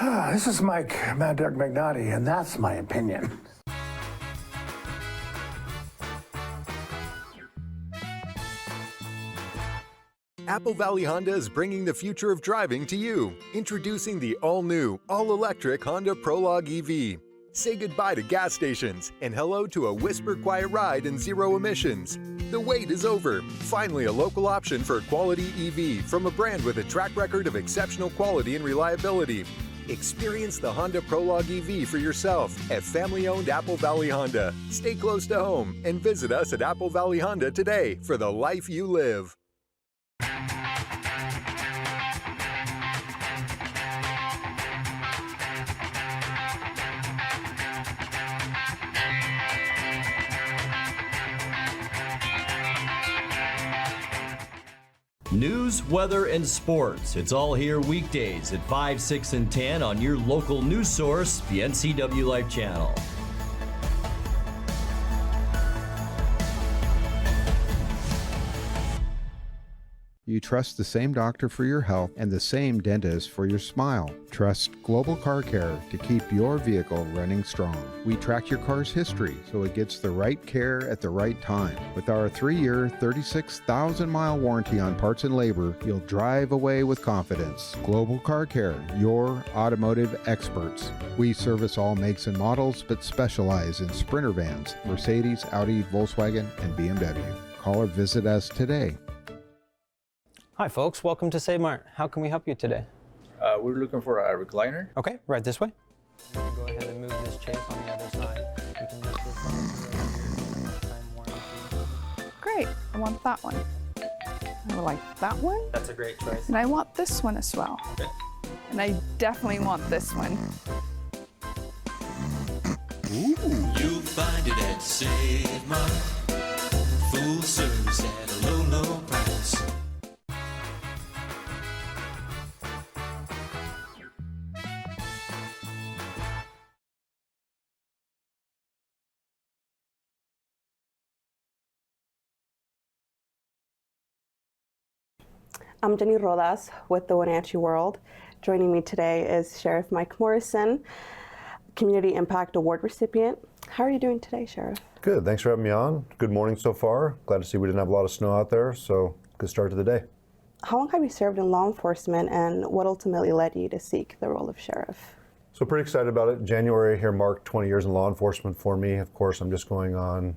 This is Mike Mad Dog McNutty, and that's my opinion. Apple Valley Honda is bringing the future of driving to you. Introducing the all-new, all-electric Honda Prologue EV. Say goodbye to gas stations and hello to a whisper-quiet ride and zero emissions. The wait is over. Finally, a local option for a quality EV from a brand with a track record of exceptional quality and reliability. Experience the Honda Prologue EV for yourself at family-owned Apple Valley Honda. Stay close to home and visit us at Apple Valley Honda today for the life you live. News, weather, and sports. It's all here weekdays at 5, 6, and 10 on your local news source, the NCW Life channel. You trust the same doctor for your health and the same dentist for your smile. Trust Global Car Care to keep your vehicle running strong. We track your car's history so it gets the right care at the right time. With our 3-year, 36,000-mile warranty on parts and labor, you'll drive away with confidence. Global Car Care, your automotive experts. We service all makes and models, but specialize in Sprinter vans, Mercedes, Audi, Volkswagen, and BMW. Call or visit us today. Hi folks, welcome to Save Mart. How can we help you today? We're looking for a recliner. Okay, right this way. Go ahead and move this chase on the other side. You can lift this up here. Lifetime warranty. Great, I want that one. I would like that one. That's a great choice. And I want this one as well. Okay. And I definitely want this one. You'll find it at Save Mart. Full service at a low, low price. I'm Jenni Rodas with the Wenatchee World. Joining me today is Sheriff Mike Morrison, Community Impact Award recipient. How are you doing today, Sheriff? Good, thanks for having me on. Good morning so far. Glad to see we didn't have a lot of snow out there, so good start to the day. How long have you served in law enforcement, and what ultimately led you to seek the role of sheriff? So pretty excited about it. January here marked 20 years in law enforcement for me. Of course, I'm just going on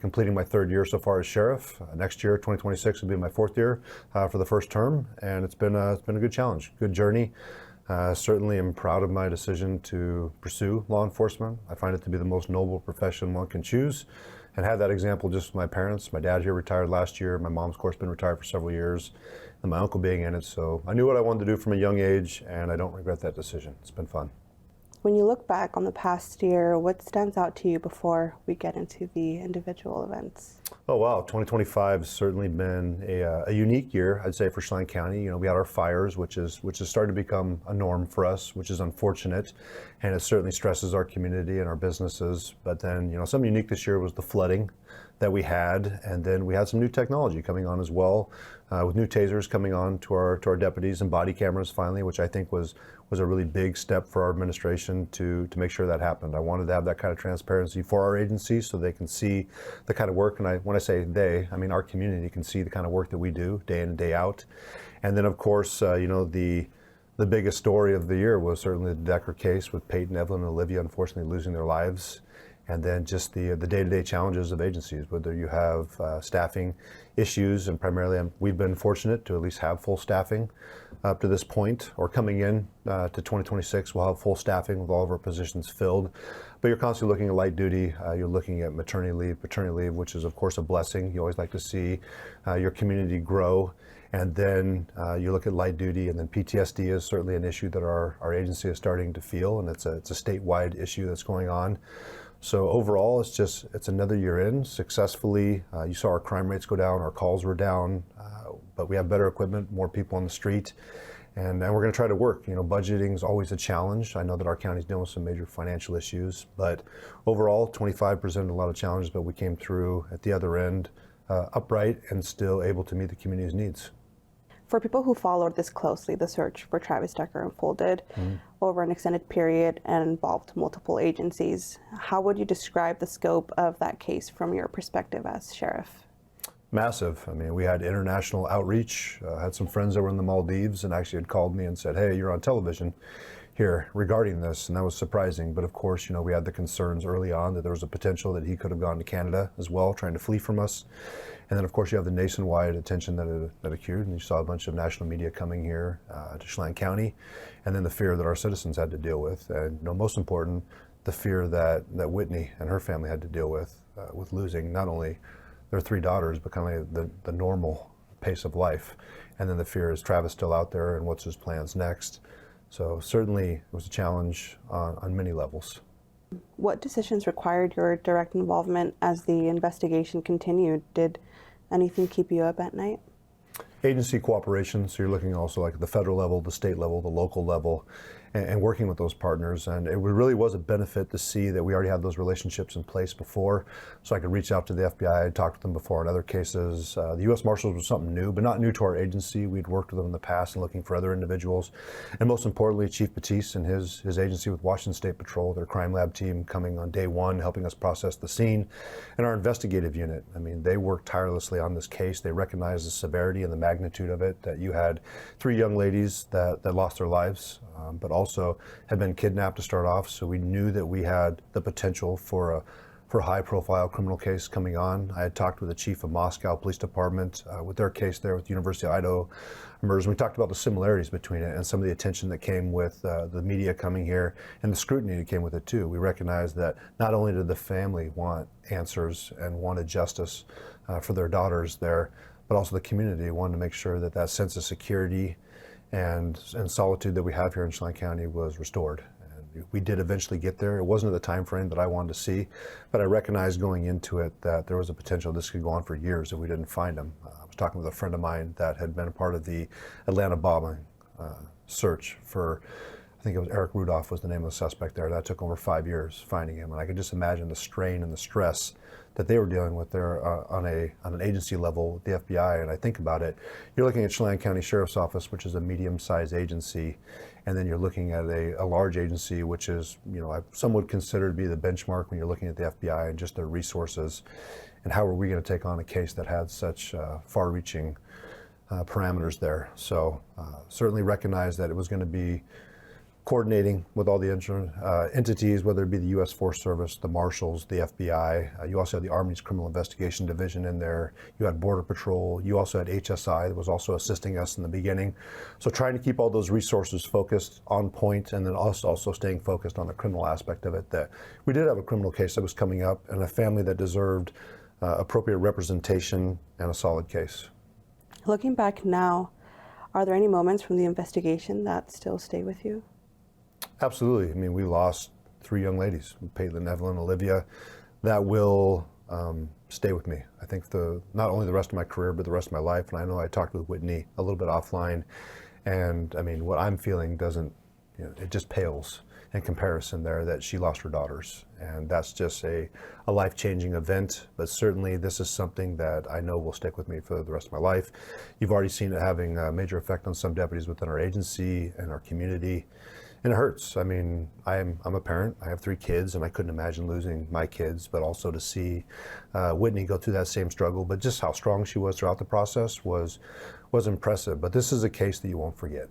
completing my 3rd year so far as sheriff. Next year, 2026, will be my 4th year for the first term, and it's been a good challenge, good journey. Certainly am proud of my decision to pursue law enforcement. I find it to be the most noble profession one can choose, and had that example just with my parents. My dad here retired last year. My mom's, of course, been retired for several years, and my uncle being in it. So I knew what I wanted to do from a young age, and I don't regret that decision. It's been fun. When you look back on the past year, what stands out to you before we get into the individual events? Oh wow, 2025 has certainly been a unique year, I'd say, for Chelan County. You know, we had our fires, which has started to become a norm for us, which is unfortunate, and it certainly stresses our community and our businesses. But then, you know, something unique this year was the flooding that we had, and then we had some new technology coming on as well, with new tasers coming on to our deputies and body cameras finally, which I think was a really big step for our administration to make sure that happened. I wanted to have that kind of transparency for our agency so they can see the kind of work, and when I say they, I mean our community can see the kind of work that we do day in and day out. And then of course, you know, the biggest story of the year was certainly the Decker case with Peyton, Evelyn, and Olivia unfortunately losing their lives. And then just the day-to-day challenges of agencies, whether you have staffing issues, and primarily we've been fortunate to at least have full staffing up to this point, or coming in to 2026, we'll have full staffing with all of our positions filled. But you're constantly looking at light duty, you're looking at maternity leave, paternity leave, which is of course a blessing. You always like to see your community grow. And then you look at light duty, and then PTSD is certainly an issue that our agency is starting to feel, and it's a statewide issue that's going on. So overall, it's another year in successfully. You saw our crime rates go down, our calls were down, but we have better equipment, more people on the street, and we're going to try to work. You know, budgeting is always a challenge. I know that our county's dealing with some major financial issues, but overall, 25 presented a lot of challenges, but we came through at the other end upright and still able to meet the community's needs. For people who followed this closely, the search for Travis Decker unfolded over an extended period and involved multiple agencies. How would you describe the scope of that case from your perspective as sheriff? Massive. I mean, we had international outreach. Had some friends that were in the Maldives and actually had called me and said, hey, you're on television here regarding this, and that was surprising. But of course, you know, we had the concerns early on that there was a potential that he could have gone to Canada as well, trying to flee from us. And then of course you have the nationwide attention that accrued, and you saw a bunch of national media coming here to Chelan County, and then the fear that our citizens had to deal with, and you know, most important, the fear that Whitney and her family had to deal with losing not only their 3 daughters, but kind of the normal pace of life. And then the fear, is Travis still out there, and what's his plans next? So certainly it was a challenge on many levels. What decisions required your direct involvement as the investigation continued? Did anything keep you up at night? Agency cooperation, so you're looking also like at the federal level, the state level, the local level, and working with those partners. And it really was a benefit to see that we already had those relationships in place before, so I could reach out to the FBI, talk to them before in other cases. The U.S. Marshals was something new, but not new to our agency. We'd worked with them in the past and looking for other individuals. And most importantly, Chief Batiste and his agency with Washington State Patrol, their crime lab team coming on day one, helping us process the scene. And our investigative unit, I mean, they worked tirelessly on this case. They recognized the severity and the magnitude of it, that you had 3 young ladies that lost their lives, but also had been kidnapped to start off. So we knew that we had the potential for for a high-profile criminal case coming on. I had talked with the chief of Moscow Police Department with their case there with the University of Idaho Immersion. We talked about the similarities between it and some of the attention that came with the media coming here and the scrutiny that came with it too. We recognized that not only did the family want answers and wanted justice for their daughters there, but also the community wanted to make sure that that sense of security and solitude that we have here in Chelan County was restored. We did eventually get there. It wasn't at the time frame that I wanted to see, but I recognized going into it that there was a potential this could go on for years if we didn't find him. I was talking with a friend of mine that had been a part of the Atlanta bombing search for, I think it was Eric Rudolph was the name of the suspect there. That took over 5 years finding him, and I could just imagine the strain and the stress that they were dealing with there on an agency level, the FBI. And I think about it, you're looking at Chelan County Sheriff's Office, which is a medium-sized agency, and then you're looking at a large agency, which is, some would consider to be the benchmark when you're looking at the FBI and just their resources. And how are we going to take on a case that had such far-reaching parameters there? So certainly recognize that it was going to be coordinating with all the entities, whether it be the U.S. Forest Service, the Marshals, the FBI. You also had the Army's Criminal Investigation Division in there. You had Border Patrol. You also had HSI that was also assisting us in the beginning. So trying to keep all those resources focused on point, and then also staying focused on the criminal aspect of it. That we did have a criminal case that was coming up and a family that deserved appropriate representation and a solid case. Looking back now, are there any moments from the investigation that still stay with you? Absolutely. I mean, we lost 3 young ladies, Paitlin, Evelyn, Olivia, that will stay with me. I think not only the rest of my career, but the rest of my life. And I know I talked with Whitney a little bit offline, and I mean, what I'm feeling doesn't, it just pales in comparison there that she lost her daughters. And that's just a life-changing event, but certainly this is something that I know will stick with me for the rest of my life. You've already seen it having a major effect on some deputies within our agency and our community. And it hurts. I mean, I'm a parent. I have 3 kids, and I couldn't imagine losing my kids, but also to see Whitney go through that same struggle, but just how strong she was throughout the process was impressive. But this is a case that you won't forget.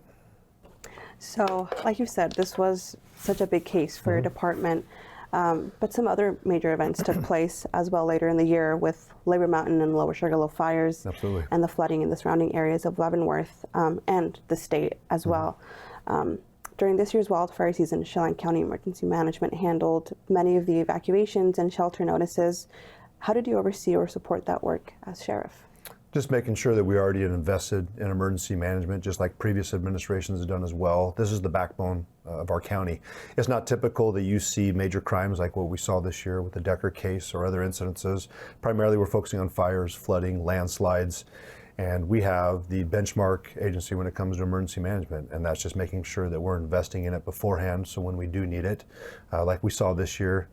So, like you said, this was such a big case for your department, but some other major events took place as well later in the year with Labor Mountain and Lower Sugarloaf fires. Absolutely. And the flooding in the surrounding areas of Leavenworth and the state as well. During this year's wildfire season, Chelan County Emergency Management handled many of the evacuations and shelter notices. How did you oversee or support that work as sheriff? Just making sure that we already had invested in emergency management, just like previous administrations have done as well. This is the backbone of our county. It's not typical that you see major crimes like what we saw this year with the Decker case or other incidences. Primarily, we're focusing on fires, flooding, landslides. And we have the benchmark agency when it comes to emergency management, and that's just making sure that we're investing in it beforehand, so when we do need it, like we saw this year,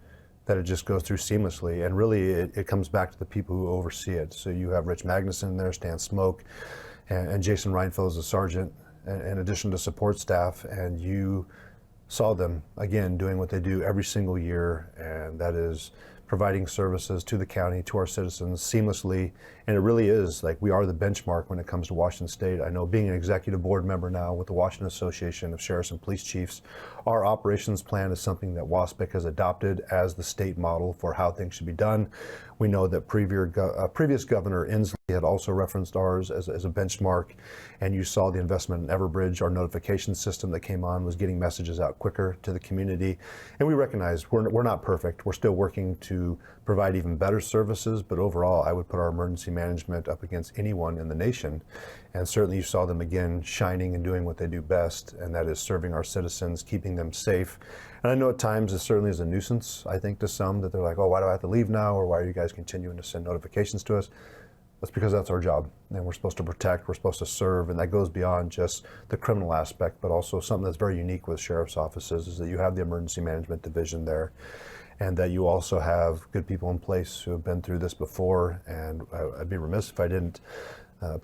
that it just goes through seamlessly. And really, it comes back to the people who oversee it. So you have Rich Magnuson there, Stan Smoke, and Jason Reinfeld as a sergeant, in addition to support staff, and you saw them, again, doing what they do every single year, and that is providing services to the county, to our citizens seamlessly. And it really is, like, we are the benchmark when it comes to Washington State. I know, being an executive board member now with the Washington Association of Sheriffs and Police Chiefs, our operations plan is something that WASPIC has adopted as the state model for how things should be done. We know that previous Governor Inslee had also referenced ours as a benchmark, and you saw the investment in Everbridge. Our notification system that came on was getting messages out quicker to the community. And we recognize we're not perfect. We're still working to provide even better services, but overall, I would put our emergency management up against anyone in the nation. And certainly you saw them again shining and doing what they do best, and that is serving our citizens, keeping them safe. And I know at times it certainly is a nuisance, I think, to some, that they're like, oh, why do I have to leave now? Or why are you guys continuing to send notifications to us? That's because that's our job, and we're supposed to protect, we're supposed to serve, and that goes beyond just the criminal aspect, but also something that's very unique with sheriff's offices is that you have the emergency management division there, and that you also have good people in place who have been through this before. And I'd be remiss if I didn't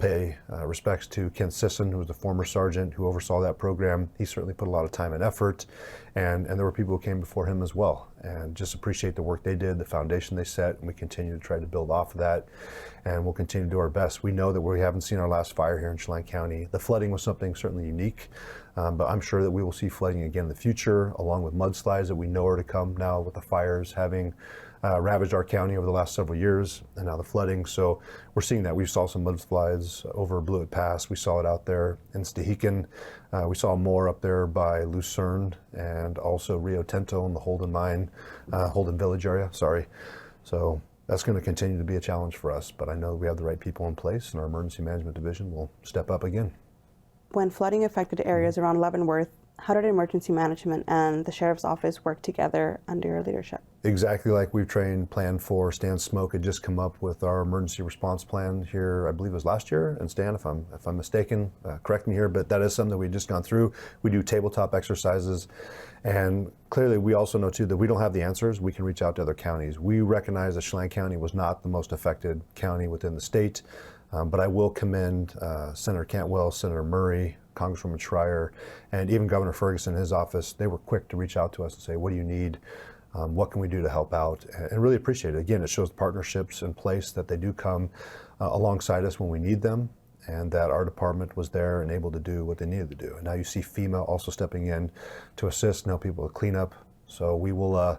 pay respects to Ken Sisson, who was the former sergeant who oversaw that program. He certainly put a lot of time and effort, and there were people who came before him as well. And just appreciate the work they did, the foundation they set, and we continue to try to build off of that, and we'll continue to do our best. We know that we haven't seen our last fire here in Chelan County. The flooding was something certainly unique, but I'm sure that we will see flooding again in the future, along with mudslides that we know are to come now with the fires having ravaged our county over the last several years, and now the flooding. So we're seeing that. We saw some mudslides over Blewett Pass. We saw it out there in Stehekin. We saw more up there by Lucerne and also Rio Tinto in the Holden mine, Holden Village area, sorry. So that's going to continue to be a challenge for us, but I know we have the right people in place, and our emergency management division will step up again. When flooding affected areas around Leavenworth, how did emergency management and the sheriff's office work together under your leadership? Exactly like we've trained, planned for. Stan Smoke had just come up with our emergency response plan here, I believe it was last year. And Stan, if I'm mistaken, correct me here, but that is something that we've just gone through. We do tabletop exercises. And clearly we also know too that we don't have the answers. We can reach out to other counties. We recognize that Chelan County was not the most affected county within the state, but I will commend Senator Cantwell, Senator Murray, Congresswoman Schreier, and even Governor Ferguson in his office. They were quick to reach out to us and say, what do you need? What can we do to help out? And really appreciate it. Again, it shows partnerships in place, that they do come alongside us when we need them, and that our department was there and able to do what they needed to do. And now you see FEMA also stepping in to assist and help people with cleanup. So we will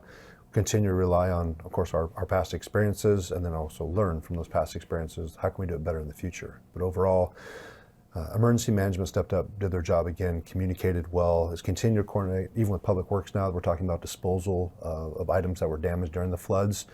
continue to rely on, of course, our past experiences, and then also learn from those past experiences. How can we do it better in the future? But overall, emergency management stepped up, did their job again, communicated well, has continued to coordinate, even with Public Works now that we're talking about disposal of items that were damaged during the floods.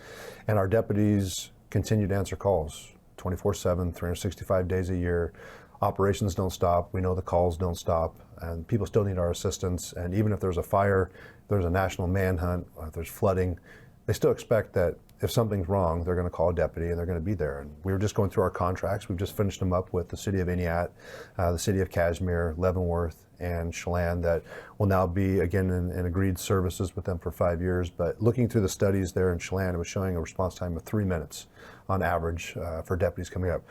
And our deputies continue to answer calls 24/7, 365 days a year. Operations don't stop. We know the calls don't stop, and people still need our assistance. And even if there's a fire, if there's a national manhunt, or if there's flooding, they still expect that if something's wrong, they're going to call a deputy and they're going to be there. And we were just going through our contracts. We've just finished them up with the city of Eniat, the city of Cashmere, Leavenworth, and Chelan, that will now be again in agreed services with them for 5 years. But looking through the studies there in Chelan, it was showing a response time of 3 minutes on average for deputies coming up.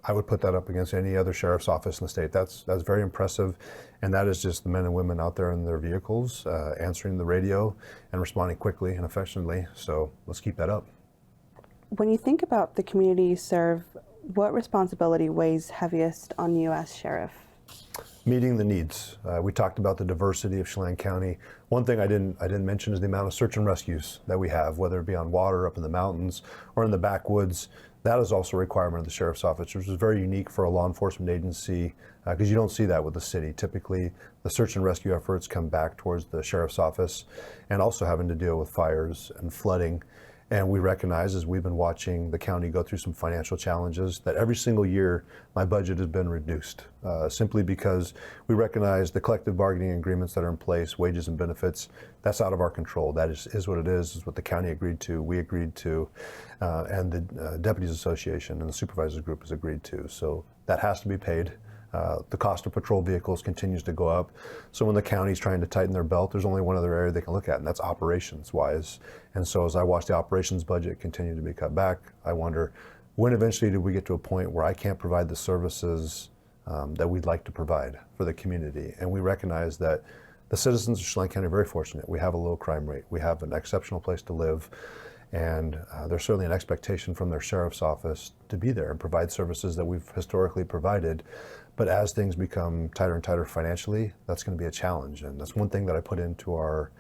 I would put that up against any other sheriff's office in the state. That's very impressive, and that is just the men and women out there in their vehicles, answering the radio and responding quickly and effectively. So let's keep that up. When you think about the community you serve, what responsibility weighs heaviest on you as sheriff? Meeting the needs. We talked about the diversity of Chelan County. One thing I didn't mention is the amount of search and rescues that we have, whether it be on water, up in the mountains, or in the backwoods. That is also a requirement of the sheriff's office, which is very unique for a law enforcement agency, because you don't see that with the city. Typically, the search and rescue efforts come back towards the sheriff's office, and also having to deal with fires and flooding. And we recognize, as we've been watching the county go through some financial challenges, that every single year my budget has been reduced, simply because we recognize the collective bargaining agreements that are in place, wages and benefits, that's out of our control. That is what it is what the county agreed to, we agreed to, and the Deputies Association and the Supervisors Group has agreed to. So that has to be paid. The cost of patrol vehicles continues to go up. So when the county's trying to tighten their belt, there's only one other area they can look at, and that's operations-wise. And so as I watch the operations budget continue to be cut back, I wonder, when eventually do we get to a point where I can't provide the services that we'd like to provide for the community? And we recognize that the citizens of Chelan County are very fortunate. We have a low crime rate. We have an exceptional place to live. And there's certainly an expectation from their sheriff's office to be there and provide services that we've historically provided. But as things become tighter and tighter financially, that's going to be a challenge. And that's one thing that I put into our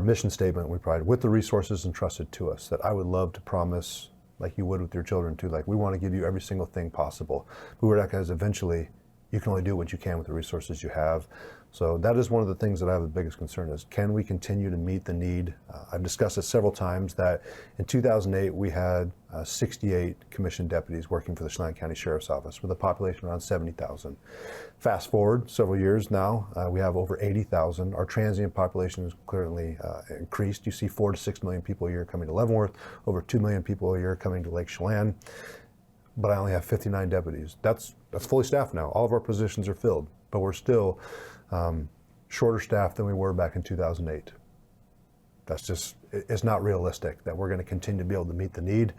mission statement we provide with the resources entrusted to us, that I would love to promise, like you would with your children too, like we want to give you every single thing possible. But we're not, guys, eventually you can only do what you can with the resources you have. So that is one of the things that I have the biggest concern is, can we continue to meet the need? I've discussed it several times that in 2008 we had 68 commissioned deputies working for the Chelan County Sheriff's Office with a population around 70,000. Fast forward several years now, we have over 80,000. Our transient population is clearly increased. You see 4 to 6 million people a year coming to Leavenworth, over 2 million people a year coming to Lake Chelan. But I only have 59 deputies. That's fully staffed now. All of our positions are filled, but we're still shorter staffed than we were back in 2008. That's just, it's not realistic that we're going to continue to be able to meet the need.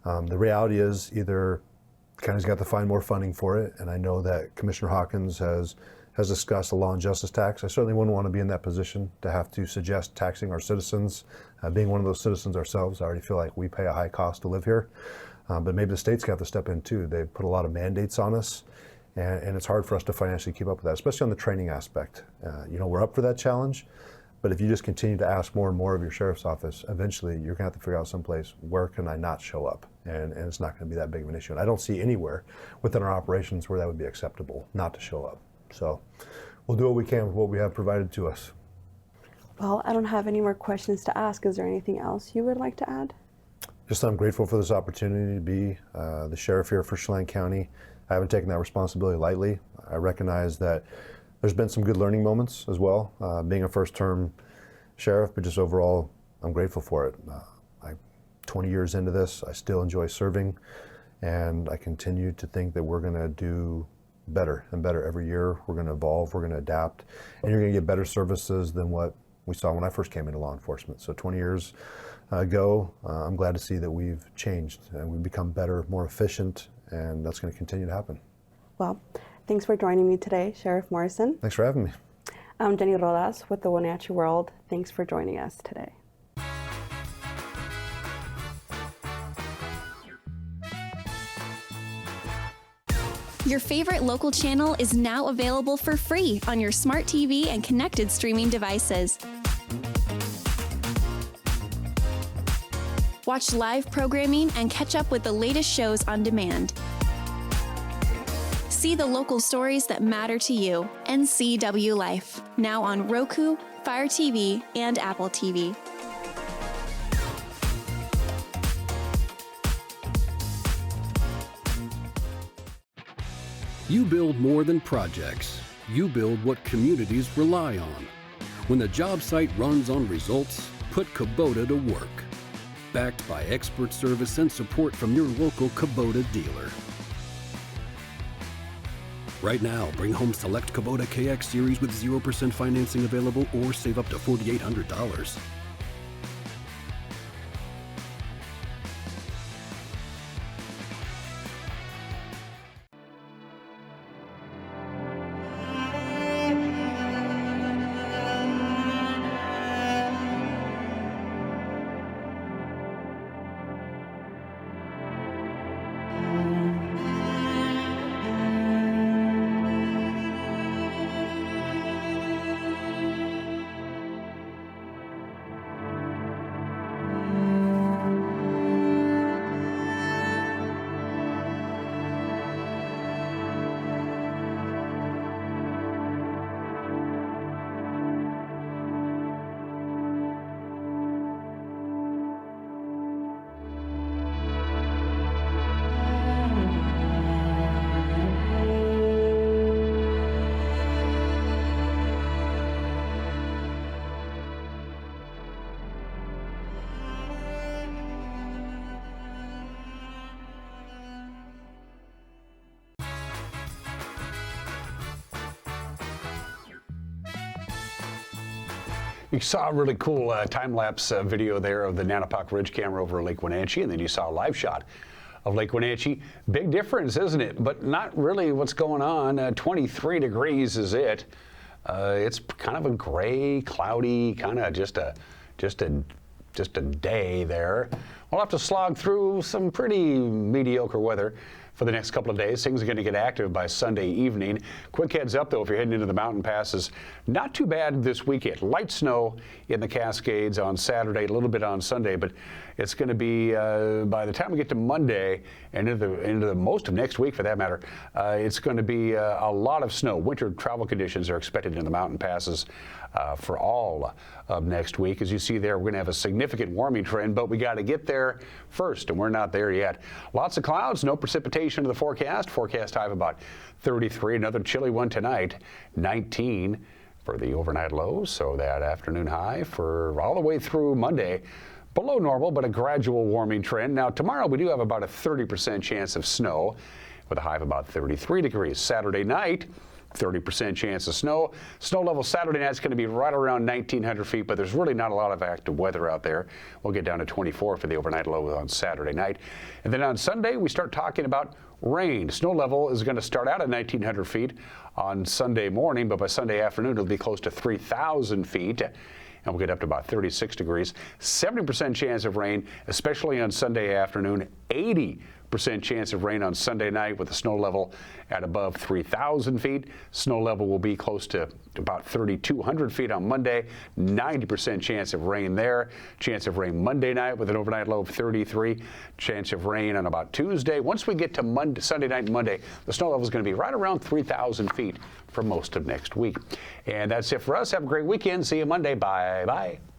The reality is either the county's got to find more funding for it, and I know that Commissioner Hawkins has discussed the law and justice tax. I certainly wouldn't want to be in that position to have to suggest taxing our citizens. Being one of those citizens ourselves, I already feel like we pay a high cost to live here. But maybe the state's got to step in too. They've put a lot of mandates on us, and it's hard for us to financially keep up with that, especially on the training aspect. You know, we're up for that challenge, But if you just continue to ask more and more of your sheriff's office, eventually you're going to have to figure out someplace where can I not show up, and it's not going to be that big of an issue. And I don't see anywhere within our operations where that would be acceptable not to show up. So we'll do what we can with what we have provided to us. Well, I don't have any more questions to ask. Is there anything else you would like to add? Just I'm grateful for this opportunity to be the sheriff here for Chelan County. I haven't taken that responsibility lightly. I recognize that there's been some good learning moments as well, being a first-term sheriff, but just overall, I'm grateful for it. 20 years into this, I still enjoy serving, and I continue to think that we're going to do better and better every year. We're going to evolve, we're going to adapt, and you're going to get better services than what we saw when I first came into law enforcement. So 20 years ago, I'm glad to see that we've changed and we've become better, more efficient, and that's going to continue to happen. Well, thanks for joining me today, Sheriff Morrison. Thanks for having me. I'm Jenni Rodas with the Wenatchee World. Thanks for joining us today. Your favorite local channel is now available for free on your smart TV and connected streaming devices. Watch live programming and catch up with the latest shows on demand. See the local stories that matter to you. NCW Life, now on Roku, Fire TV, and Apple TV. You build more than projects. You build what communities rely on. When the job site runs on results, put Kubota to work. Backed by expert service and support from your local Kubota dealer. Right now, bring home select Kubota KX series with 0% financing available or save up to $4,800. You saw a really cool time-lapse video there of the Nanapoc Ridge camera over Lake Wenatchee, and then you saw a live shot of Lake Wenatchee. Big difference, isn't it? But not really what's going on. 23 degrees is it. It's kind of a gray, cloudy, kind of just a day there. We'll have to slog through some pretty mediocre weather for the next couple of days. Things are going to get active by Sunday evening. Quick heads up, though, if you're heading into the mountain passes, not too bad this weekend. Light snow in the Cascades on Saturday, a little bit on Sunday, but it's going to be, by the time we get to Monday and into the most of next week, for that matter, it's going to be a lot of snow. Winter travel conditions are expected in the mountain passes for all of next week. As you see there, we're going to have a significant warming trend, but we got to get there first, and we're not there yet. Lots of clouds, no precipitation to the forecast. Forecast high of about 33. Another chilly one tonight, 19 for the overnight lows. So that afternoon high for all the way through Monday. Below normal, but a gradual warming trend. Now, tomorrow we do have about a 30% chance of snow with a high of about 33 degrees. Saturday night, 30% chance of snow. Snow level Saturday night is going to be right around 1,900 feet, but there's really not a lot of active weather out there. We'll get down to 24 for the overnight low on Saturday night. And then on Sunday, we start talking about rain. Snow level is going to start out at 1,900 feet on Sunday morning, but by Sunday afternoon, it'll be close to 3,000 feet. And we'll get up to about 36 degrees. 70% chance of rain, especially on Sunday afternoon. 80% 50% chance of rain on Sunday night with the snow level at above 3,000 feet. Snow level will be close to about 3,200 feet on Monday. 90% chance of rain there. Chance of rain Monday night with an overnight low of 33. Chance of rain on about Tuesday. Once we get to Sunday night and Monday, the snow level is going to be right around 3,000 feet for most of next week. And that's it for us. Have a great weekend. See you Monday. Bye-bye.